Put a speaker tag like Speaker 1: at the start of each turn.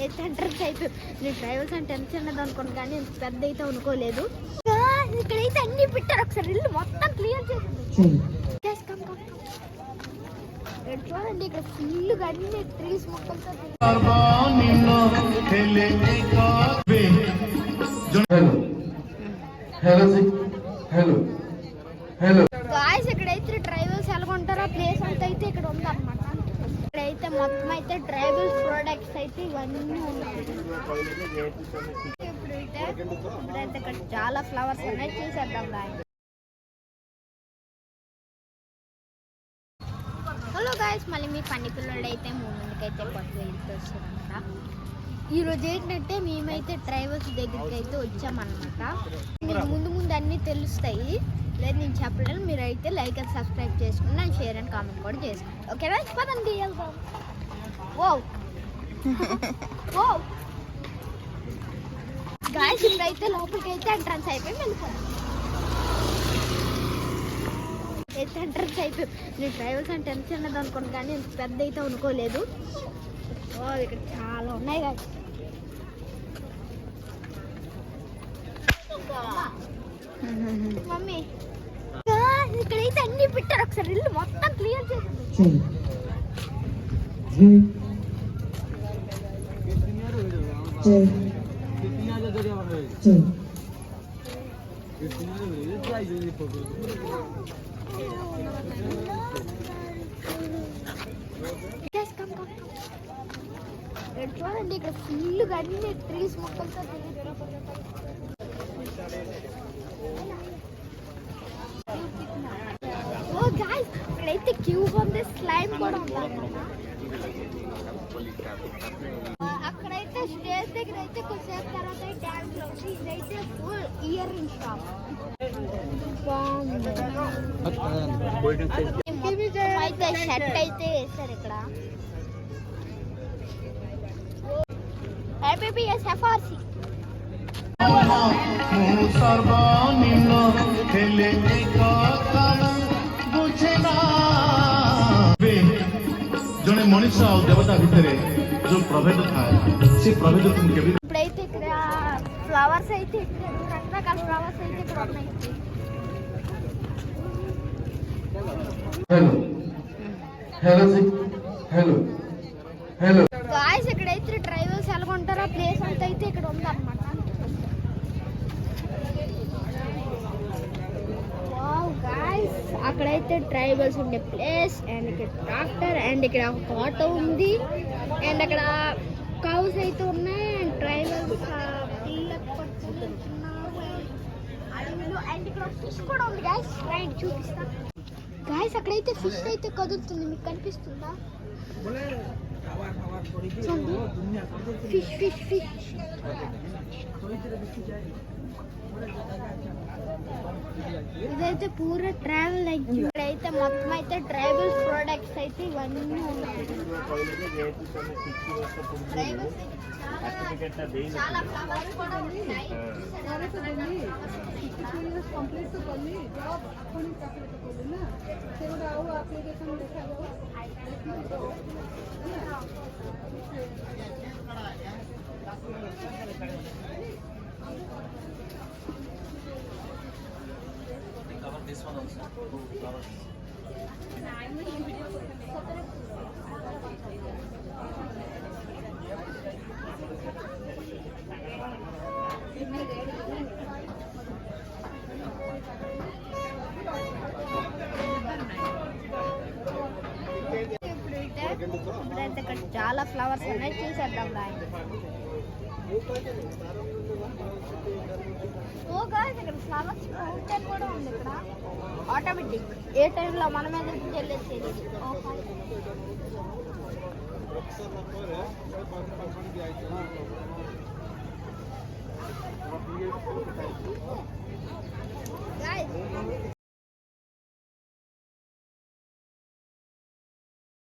Speaker 1: Entrance అయిపోయింది. నేను ట్రైవల్స్ అంటే ఎంత చిన్నది అనుకోండి కానీ ఇంత పెద్ద అయితే అనుకోలేదు. ఇక్కడైతే అన్ని పెట్టారు. ఒకసారి ఇల్లు మొత్తం క్లియర్ చేసింది. చూడండి ఇక్కడ ఫుల్ గా అన్ని ట్రీస్ మొక్కలతో గాయ్స్ ఇక్కడైతే ట్రైబల్స్ ఎలాగొంటారో ప్లేస్ అంతా అయితే ఇక్కడ ఉందన్నమాట. ఇక్కడైతే మొత్తం అయితే ట్రైబల్స్ ప్రొడక్ట్స్ అయితే ఇవన్నీ ఉన్నాయి. ఇప్పుడైతే ఇక్కడ చాలా ఫ్లవర్స్ ఉన్నాయి, చూసేద్దాం గాయస్. హలో గాయస్, మళ్ళీ మీ పని పిల్లలు అయితే ముందుకైతే కొత్త వెళ్తున్నారనమాట. ఈరోజు ఏంటంటే మేమైతే ట్రైబల్స్ దగ్గరికి అయితే వచ్చామన్నమాట. మీకు ముందు ముందు అన్నీ తెలుస్తాయి, లేదు నేను చెప్పలేను. మీరు అయితే లైక్ అండ్ సబ్స్క్రైబ్ చేసుకుని నాకు షేర్ అండ్ కామెంట్ కూడా చేసుకోండి. ఓకేనా? పదండి వెళ్దాం. ఓ గాయస్ ఇప్పుడైతే లోపలికి అయితే ఎంట్రన్స్ అయిపోయి వెళ్ళిపోయాం. ఎంట్రన్స్ అయిపోయింది. నేను ట్రైవల్స్ అంటే ఎంత చిన్నది అనుకోండి కానీ ఇంత పెద్ద అయితే అనుకోలేదు. ఇక్కడ చాలా ఉన్నాయి గాయస్. మమ్మీ ఇక్కడైతే అన్ని పెట్టారు. ఒకసారి ఇల్లు మొత్తం క్లియర్ చేసింది. చూడండి ఇక్కడ ఫుల్ గా అన్ని ట్రీస్ మొక్కలతో ఇక్కడైతే క్యూబ్ ఉంది, స్లైమ్ కూడా ఉంది. అక్కడైతే స్టేజ్ దగ్గర అయితే కొంచెంసేపు తర్వాత డ్యాన్స్ లో ఇదైతే ఫుల్ ఇయర్ రింగ్ షాప్. అయితే షర్ట్ అయితే వేస్తారు ఇక్కడ. ఎఫ్ఆర్సి
Speaker 2: ଜଣେ ମଣିଷ ଆଉ ଦେବତା ଭିତରେ ଯୋଉ ପ୍ରଭେଦ ଥାଏ ସେ ପ୍ରଭେଦକୁ କେବେ
Speaker 1: ఇప్పుడైతే ఇక్కడ ఫ్లవర్స్ అయితే రకరకాల ఫ్లవర్స్ అయితే ఇక్కడ ఉన్నాయి. గాయ్స్ ఇక్కడైతే ట్రైబల్స్ ఎలాగొంటారో ప్లేస్ అంతా అయితే ఇక్కడ ఉందన్నమాట. అక్కడైతే ట్రైబల్స్ ఉండే ప్లేస్, అండ్ ఇక్కడ ట్రాక్టర్, అండ్ ఇక్కడ ఒక ఆటో ఉంది, అండ్ అక్కడ కౌస్ అయితే ఉన్నాయి. అండ్ ట్రైబల్స్ అడవిలో, అండ్ ఇక్కడ ఫిష్ కూడా ఉంది గాయస్. రైట్ చూపిస్తా గాయస్. అక్కడైతే ఫిష్ అయితే కదులుతుంది, మీకు కనిపిస్తుందా? ఫిష్ ఫిష్ ఫిష్ ఇదైతే పూర ట్రావెల్ అయ్యి. ఇక్కడైతే మొత్తం అయితే ట్రైబల్స్ ప్రొడక్ట్స్ అయితే ఇవన్నీ ఉన్నాయి. చాలా ఫ్లవర్స్ కూడా ఉన్నాయి.
Speaker 3: This one also, flowers.
Speaker 1: ఇప్పుడైతే ఇక్కడ చాలా ఫ్లవర్స్ ఉన్నాయి, చూసేద్దాం గాయస్. ఇక్కడ ఫ్లవర్స్ ఫౌంటైన్ కూడా ఉంది. ఇక్కడ ఆటోమేటిక్ ఏ టైంలో మనం ఎదురు వెళ్ళేది.